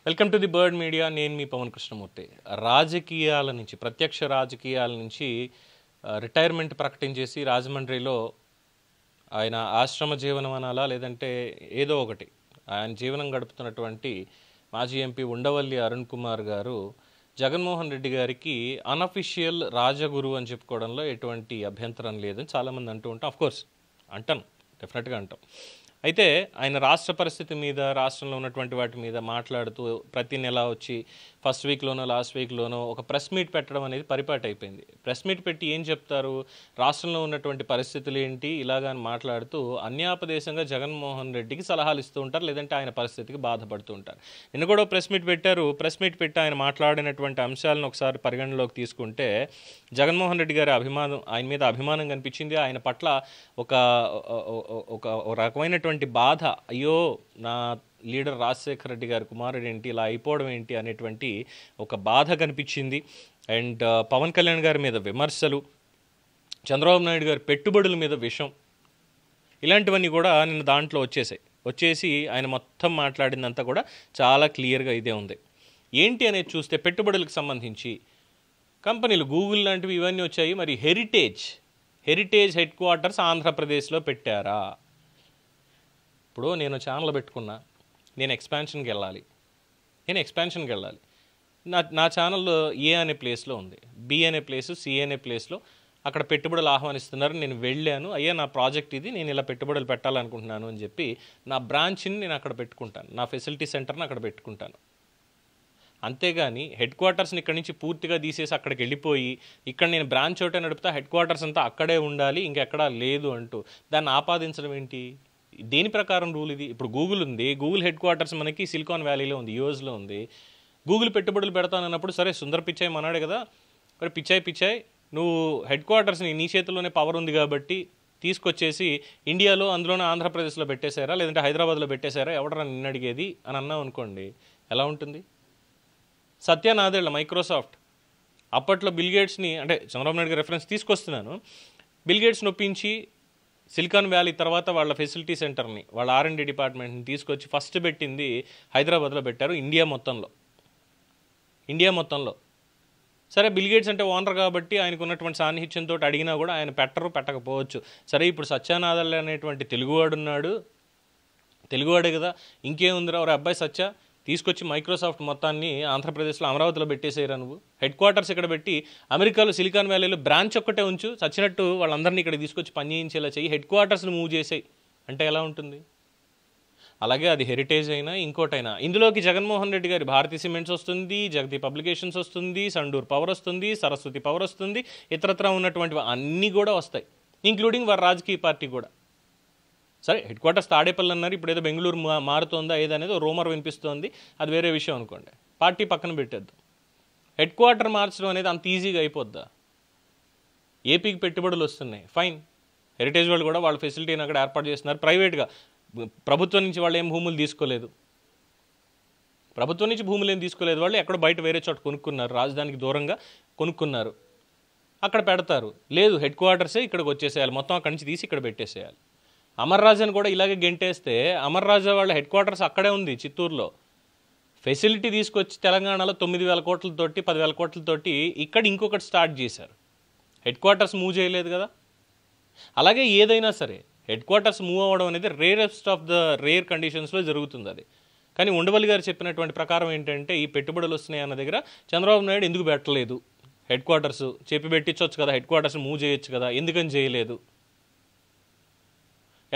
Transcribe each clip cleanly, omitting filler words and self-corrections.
Welcome to the bird media. నేను మీ పవన్ కృష్ణమూర్తి. రాజకీయాల నుంచి, ప్రత్యక్ష రాజకీయాల నుంచి రిటైర్మెంట్ ప్రకటించేసి రాజమండ్రిలో ఆయన ఆశ్రమ జీవనం అనాలా లేదంటే ఏదో ఒకటి ఆయన జీవనం గడుపుతున్నటువంటి మాజీ ఎంపీ ఉండవల్లి అరుణ్ కుమార్ గారు జగన్మోహన్ రెడ్డి గారికి అన్అఫిషియల్ రాజగురు అని చెప్పుకోవడంలో ఎటువంటి అభ్యంతరం లేదని చాలామంది అంటూ ఉంటాం. అఫ్కోర్స్ అంటాను, డెఫినెట్గా అంటాం. అయితే ఆయన రాష్ట్ర పరిస్థితి మీద, రాష్ట్రంలో ఉన్నటువంటి వాటి మీద మాట్లాడుతూ ప్రతి నెల వచ్చి ఫస్ట్ వీక్లోనో లాస్ట్ వీక్లోనో ఒక ప్రెస్ మీట్ పెట్టడం అనేది పరిపాటి అయిపోయింది. ప్రెస్ మీట్ పెట్టి ఏం చెప్తారు, రాష్ట్రంలో ఉన్నటువంటి పరిస్థితులు ఏంటి ఇలాగా మాట్లాడుతూ అన్యాపదేశంగా జగన్మోహన్ రెడ్డికి సలహాలు ఇస్తూ ఉంటారు, లేదంటే ఆయన పరిస్థితికి బాధపడుతూ ఉంటారు. నిన్న కూడా ప్రెస్ మీట్ పెట్టారు. ప్రెస్ మీట్ పెట్టి ఆయన మాట్లాడినటువంటి అంశాలను ఒకసారి పరిగణలోకి తీసుకుంటే జగన్మోహన్ రెడ్డి గారి ఆయన మీద అభిమానం కనిపించింది. ఆయన పట్ల ఒక రకమైనటువంటి బాధ, అయ్యో నా లీడర్ రాజశేఖర రెడ్డి గారి కుమారుడు ఏంటి ఇలా అయిపోవడం ఏంటి అనేటువంటి ఒక బాధ కనిపించింది. అండ్ పవన్ కళ్యాణ్ గారి మీద విమర్శలు, చంద్రబాబు నాయుడు గారి పెట్టుబడుల మీద విషం, ఇలాంటివన్నీ కూడా నిన్న దాంట్లో వచ్చేసి ఆయన మొత్తం మాట్లాడిందంతా కూడా చాలా క్లియర్గా ఇదే ఉంది. ఏంటి అనేది చూస్తే పెట్టుబడులకు సంబంధించి కంపెనీలు గూగుల్ లాంటివి ఇవన్నీ వచ్చాయి. మరి హెరిటేజ్ హెడ్ క్వార్టర్స్ ఆంధ్రప్రదేశ్లో పెట్టారా? ఇప్పుడు నేను ఛానల్ పెట్టుకున్నా, నేను ఎక్స్పాన్షన్కి వెళ్ళాలి. నా ఛానల్ ఏ అనే ప్లేస్లో ఉంది, బి అనే ప్లేసు, సి అనే ప్లేస్లో అక్కడ పెట్టుబడులు ఆహ్వానిస్తున్నారు. నేను వెళ్ళాను, అయ్యా నా ప్రాజెక్ట్ ఇది, నేను ఇలా పెట్టుబడులు పెట్టాలనుకుంటున్నాను అని చెప్పి నా బ్రాంచ్ని నేను అక్కడ పెట్టుకుంటాను, నా ఫెసిలిటీ సెంటర్ని అక్కడ పెట్టుకుంటాను. అంతేగాని హెడ్ క్వార్టర్స్ని ఇక్కడి నుంచి పూర్తిగా తీసేసి అక్కడికి వెళ్ళిపోయి ఇక్కడ నేను బ్రాంచ్ ఒకటే నడుపుతా, హెడ్ క్వార్టర్స్ అంతా అక్కడే ఉండాలి, ఇంకెక్కడా లేదు అంటూ దాన్ని ఆపాదించడం ఏంటి? దేని ప్రకారం రూల్ ఇది? ఇప్పుడు గూగుల్ ఉంది, గూగుల్ హెడ్ క్వార్టర్స్ మనకి సిలికాన్ వ్యాలీలో ఉంది, యూఎస్లో ఉంది. గూగుల్ పెట్టుబడులు పెడతానన్నప్పుడు సరే సుందర్ పిచాయ్ అన్నాడు కదా, మరి పిచాయ్ నువ్వు హెడ్ క్వార్టర్స్ని నీ చేతుల్లోనే పవర్ ఉంది కాబట్టి తీసుకొచ్చేసి ఇండియాలో, అందులోనే ఆంధ్రప్రదేశ్లో పెట్టేశారా లేదంటే హైదరాబాద్లో పెట్టేశారా, ఎవడరా నిన్ను అడిగేది అని అన్నావు అనుకోండి, ఎలా ఉంటుంది? సత్యనాదేళ్ల మైక్రోసాఫ్ట్ అప్పట్లో బిల్ గేట్స్ని, అంటే చంద్రబాబు నాయుడు గారి రెఫరెన్స్ తీసుకొస్తున్నాను, బిల్ గేట్స్ని ఒప్పించి సిలికాన్ వ్యాలీ తర్వాత వాళ్ళ ఫెసిలిటీ సెంటర్ని, వాళ్ళ R&D డిపార్ట్మెంట్ని తీసుకొచ్చి ఫస్ట్ పెట్టింది హైదరాబాద్లో పెట్టారు, ఇండియా మొత్తంలో. సరే బిల్ గేట్స్ అంటే ఓనర్ కాబట్టి ఆయనకు ఉన్నటువంటి సాన్నిహిత్యంతో అడిగినా కూడా ఆయన పెట్టకపోవచ్చు. సరే ఇప్పుడు సత్యనాదల్ అనేటువంటి తెలుగువాడు ఉన్నాడు, తెలుగువాడే కదా, ఇంకేముందిరా ఒక అబ్బాయి సత్య, తీసుకొచ్చి మైక్రోసాఫ్ట్ మొత్తాన్ని ఆంధ్రప్రదేశ్లో అమరావతిలో పెట్టేసేయరా, నువ్వు హెడ్ క్వార్టర్స్ ఇక్కడ పెట్టి అమెరికాలో సిలికాన్ వ్యాలీలో బ్రాంచ్ ఒక్కటే ఉంచు, చచ్చినట్టు వాళ్ళందరినీ ఇక్కడ తీసుకొచ్చి పని చేయించేలా చెయ్యి, హెడ్ క్వార్టర్స్ని మూవ్ చేసేయి అంటే ఎలా ఉంటుంది? అలాగే అది హెరిటేజ్ అయినా ఇంకోటైనా ఇందులోకి జగన్మోహన్ రెడ్డి గారి భారతీ సిమెంట్స్ వస్తుంది, జగతి పబ్లికేషన్స్ వస్తుంది, సండూర్ పవర్ వస్తుంది, సరస్వతి పవర్ వస్తుంది, ఇతరత్రా ఉన్నటువంటివి అన్నీ కూడా వస్తాయి, ఇంక్లూడింగ్ వారి రాజకీయ పార్టీ కూడా. సరే హెడ్ క్వార్టర్స్ తాడేపల్లి అన్నారు, ఇప్పుడు ఏదో బెంగళూరు మారుతోందా ఏదనేది రూమర్ వినిపిస్తోంది, అది వేరే విషయం అనుకోండి, పార్టీ పక్కన పెట్టేద్దాం. హెడ్ క్వార్టర్ మార్చడం అనేది అంత ఈజీగా అయిపోద్దా? ఏపీకి పెట్టుబడులు వస్తున్నాయి, ఫైన్, హెరిటేజ్ వాళ్ళు కూడా వాళ్ళ ఫెసిలిటీని అక్కడ ఏర్పాటు చేస్తున్నారు ప్రైవేట్గా, ప్రభుత్వం నుంచి వాళ్ళు ఏం భూములు తీసుకోలేదు, వాళ్ళు ఎక్కడో బయట వేరే చోట కొనుక్కున్నారు, రాజధానికి దూరంగా కొనుక్కున్నారు, అక్కడ పెడతారు. లేదు హెడ్ క్వార్టర్సే ఇక్కడికి వచ్చేసేయాలి, మొత్తం అక్కడి నుంచి తీసి ఇక్కడ పెట్టేసేయాలి. అమర్ రాజాని కూడా ఇలాగే గెంటేస్తే, అమర్ రాజా వాళ్ళ హెడ్ క్వార్టర్స్ అక్కడే ఉంది చిత్తూరులో, ఫెసిలిటీ తీసుకొచ్చి తెలంగాణలో 9,000 కోట్లతోటి 10,000 కోట్లతోటి ఇక్కడ ఇంకొకటి స్టార్ట్ చేశారు, హెడ్ క్వార్టర్స్ మూవ్ చేయలేదు కదా. అలాగే ఏదైనా సరే హెడ్ క్వార్టర్స్ మూవ్ అవ్వడం అనేది రేరెస్ట్ ఆఫ్ ద రేర్ కండిషన్స్లో జరుగుతుంది అది. కానీ ఉండవల్లి గారు చెప్పినటువంటి ప్రకారం ఏంటంటే, ఈ పెట్టుబడులు వస్తున్నాయి అన్న దగ్గర చంద్రబాబు నాయుడు ఎందుకు పెట్టలేదు హెడ్ క్వార్టర్స్, చెప్పి పెట్టించవచ్చు కదా, హెడ్ క్వార్టర్స్ మూవ్ చేయొచ్చు కదా, ఎందుకని చేయలేదు?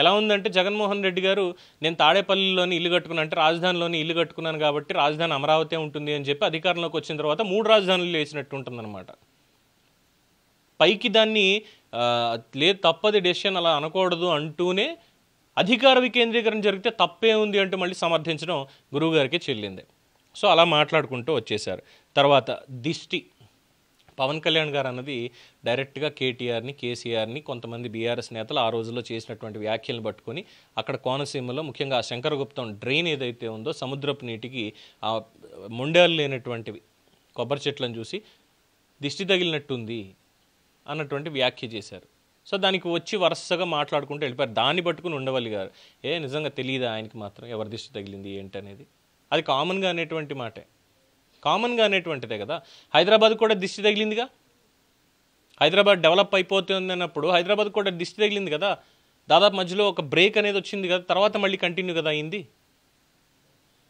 ఎలా ఉందంటే జగన్మోహన్ రెడ్డి గారు నేను తాడేపల్లిలోని ఇల్లు కట్టుకున్నాను, అంటే రాజధానిలోని ఇల్లు కట్టుకున్నాను కాబట్టి రాజధాని అమరావతి ఉంటుంది అని చెప్పి అధికారంలోకి వచ్చిన తర్వాత 3 రాజధానులు వేసినట్టు ఉంటుందన్నమాట. పైకి దాన్ని లేదు తప్పది డెసిషన్ అలా అనకూడదు అంటూనే అధికార వికేంద్రీకరణ జరిగితే తప్పే ఉంది అంటూ మళ్ళీ సమర్థించడం గురువు గారికి చెల్లింది. సో అలా మాట్లాడుకుంటూ వచ్చేసారు. తర్వాత దిష్టి పవన్ కళ్యాణ్ గారు అన్నది డైరెక్ట్గా కేటీఆర్ని, కేసీఆర్ని, కొంతమంది బీఆర్ఎస్ నేతలు ఆ రోజుల్లో చేసినటువంటి వ్యాఖ్యలను పట్టుకొని అక్కడ కోనసీమలో ముఖ్యంగా ఆ శంకరగుప్తం డ్రైన్ ఏదైతే ఉందో సముద్రపు నీటికి ఆ మొండాలు లేనటువంటివి కొబ్బరి చెట్లను చూసి దిష్టి తగిలినట్టుంది అన్నటువంటి వ్యాఖ్య చేశారు. సో దానికి వచ్చి వరుసగా మాట్లాడుకుంటూ వెళ్ళిపోయారు. దాన్ని పట్టుకుని ఉండవల్లి గారు నిజంగా తెలియదా ఆయనకి మాత్రం ఎవరి దిష్టి తగిలింది ఏంటనేది? అది కామన్గా అనేటువంటి మాటే, కామన్గా అనేటువంటిదే కదా. హైదరాబాద్ కూడా దిష్టి తగిలిందిగా, హైదరాబాద్ డెవలప్ అయిపోతుంది అన్నప్పుడు హైదరాబాద్ కూడా దిష్టి తగిలింది కదా. దాదాపు మధ్యలో ఒక బ్రేక్ అనేది వచ్చింది కదా, తర్వాత మళ్ళీ కంటిన్యూ కదా అయింది.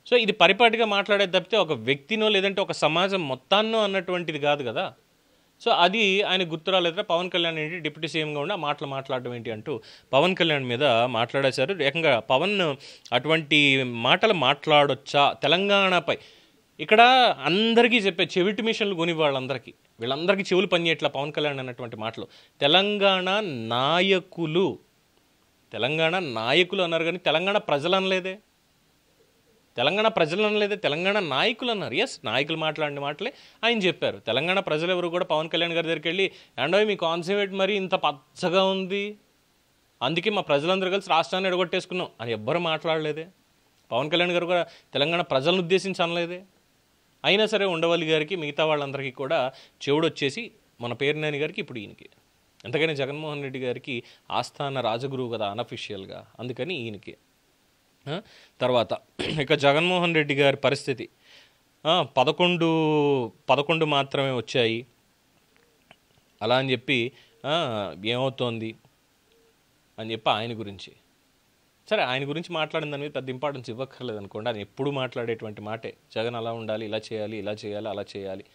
సో ఇది పరిపాటిగా మాట్లాడేది తప్పితే ఒక వ్యక్తినో లేదంటే ఒక సమాజం మొత్తాన్నో అన్నటువంటిది కాదు కదా. సో అది ఆయన గుర్తు రాలేదా. పవన్ కళ్యాణ్ ఏంటి డిప్యూటీ సీఎంగా ఉండి ఆ మాటలు మాట్లాడడం ఏంటి అంటూ పవన్ కళ్యాణ్ మీద మాట్లాడేశారు. ఏకంగా పవన్ అటువంటి మాటలు మాట్లాడొచ్చా తెలంగాణపై? ఇక్కడ అందరికీ చెప్పే చెవిటి మిషన్లు కొని వాళ్ళందరికీ, వీళ్ళందరికీ చెవులు పనిచేయట్లా పవన్ కళ్యాణ్ అన్నటువంటి మాటలు. తెలంగాణ నాయకులు, తెలంగాణ నాయకులు అన్నారు కానీ తెలంగాణ ప్రజలు అనలేదే, తెలంగాణ ప్రజలు అనలేదే, తెలంగాణ నాయకులు అన్నారు. ఎస్, నాయకులు మాట్లాడిన మాటలే ఆయన చెప్పారు. తెలంగాణ ప్రజలు ఎవరు కూడా పవన్ కళ్యాణ్ గారి దగ్గరికి వెళ్ళి అండోయ్ మీ కాన్సెప్ట్ మరి ఇంత పచ్చగా ఉంది, అందుకే మా ప్రజలందరూ కలిసి రాష్ట్రాన్ని ఎడగొట్టేసుకున్నాం అని ఎవ్వరు మాట్లాడలేదే. పవన్ కళ్యాణ్ గారు కూడా తెలంగాణ ప్రజలను ఉద్దేశించి అనలేదే. అయినా సరే ఉండవల్లి గారికి మిగతా వాళ్ళందరికీ కూడా చెవుడు వచ్చేసి మన పేర్నేని గారికి ఇప్పుడు ఈయనకి, ఎంతకైనా జగన్మోహన్ రెడ్డి గారికి ఆస్థాన రాజగురువు కదా అన్అఫీషియల్గా, అందుకని ఈయనకి. తర్వాత ఇక జగన్మోహన్ రెడ్డి గారి పరిస్థితి 11 మాత్రమే వచ్చాయి అలా అని చెప్పి ఏమవుతోంది అని చెప్పి ఆయన గురించి, సరే ఆయన గురించి మాట్లాడిన దాని మీద పెద్ద ఇంపార్టెన్స్ ఇవ్వక్కర్లేదు అనుకోండి. ఆయన ఎప్పుడు మాట్లాడేటువంటి మాటే జగన్ అలా ఉండాలి, ఇలా చేయాలి, ఇలా చేయాలి, అలా చేయాలి.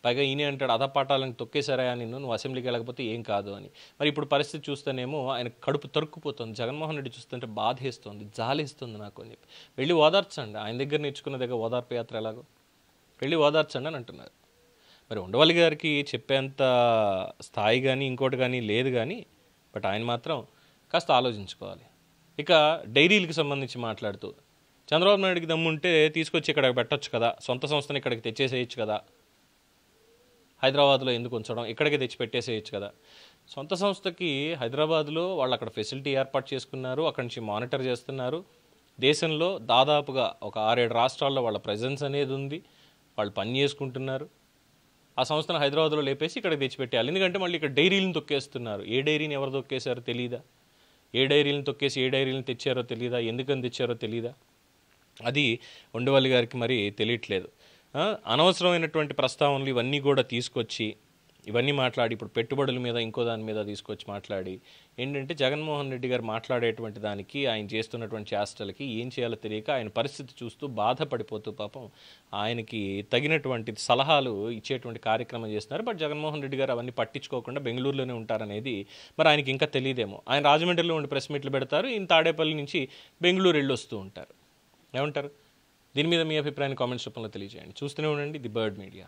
పైగా ఈయన అంటాడు అధపాఠాలను తొక్కేశారా నువ్వు అసెంబ్లీకి వెళ్ళకపోతే ఏం కాదు అని. మరి ఇప్పుడు పరిస్థితి చూస్తేనేమో ఆయన కడుపు తరుక్కుపోతుంది. జగన్మోహన్ రెడ్డి చూస్తుంటే బాధేస్తుంది, జాలేస్తుంది నాకు అని చెప్పి. వెళ్ళి ఓదార్చండి, ఆయన దగ్గర నేర్చుకున్న దగ్గర ఓదార్పు యాత్ర ఎలాగో వెళ్ళి ఓదార్చండి అని అంటున్నారు. మరి ఉండవల్లి గారికి చెప్పేంత స్థాయి కానీ ఇంకోటి కానీ లేదు కానీ, బట్ ఆయన మాత్రం కాస్త ఆలోచించుకోవాలి. ఇక డైరీలకు సంబంధించి మాట్లాడుతూ చంద్రబాబు నాయుడికి దమ్ముంటే తీసుకొచ్చి ఇక్కడ పెట్టొచ్చు కదా, సొంత సంస్థను ఇక్కడికి తెచ్చేసేయచ్చు కదా, హైదరాబాద్లో ఎందుకు ఉంచడం, ఇక్కడికి తెచ్చి పెట్టేసేయచ్చు కదా. సొంత సంస్థకి హైదరాబాద్లో వాళ్ళు అక్కడ ఫెసిలిటీ ఏర్పాటు చేసుకున్నారు, అక్కడి నుంచి మానిటర్ చేస్తున్నారు. దేశంలో దాదాపుగా ఒక 6-7 రాష్ట్రాల్లో వాళ్ళ ప్రెజెన్స్ అనేది ఉంది, వాళ్ళు పని చేసుకుంటున్నారు. ఆ సంస్థను హైదరాబాద్లో లేపేసి ఇక్కడికి తెచ్చిపెట్టాలి. ఎందుకంటే మళ్ళీ ఇక్కడ డైరీలను తొక్కేస్తున్నారు. ఏ డైరీని ఎవరు తొక్కేశారో తెలీదా, ఏ డైరీలను తొక్కేసి ఏ డైరీలను తెచ్చారో తెలీదా, ఎందుకని తెచ్చారో తెలీదా, అది ఉండవల్లి గారికి మరి తెలియట్లేదు. అనవసరమైనటువంటి ప్రస్తావనలు ఇవన్నీ కూడా తీసుకొచ్చి ఇవన్నీ మాట్లాడి ఇప్పుడు పెట్టుబడుల మీద ఇంకో దాని మీద తీసుకొచ్చి మాట్లాడి ఏంటంటే జగన్మోహన్ రెడ్డి గారు మాట్లాడేటువంటి దానికి ఆయన చేస్తున్నటువంటి చేష్టలకి ఏం చేయాలో తెలియక ఆయన పరిస్థితి చూస్తూ బాధపడిపోతూ పాపం ఆయనకి తగినటువంటి సలహాలు ఇచ్చేటువంటి కార్యక్రమం చేస్తున్నారు. బట్ జగన్మోహన్ రెడ్డి గారు అవన్నీ పట్టించుకోకుండా బెంగళూరులోనే ఉంటారనేది మరి ఆయనకి ఇంకా తెలియదేమో. ఆయన రాజమండ్రిలో ఉండి ప్రెస్ మీట్లు పెడతారు, ఈయన తాడేపల్లి నుంచి బెంగళూరు వెళ్ళి వస్తూ ఉంటారు. ఏమంటారు? దీని మీద మీ అభిప్రాయాన్ని కామెంట్స్ రూపంలో తెలియజేయండి. చూస్తూనే ఉండండి ది బర్డ్ మీడియా.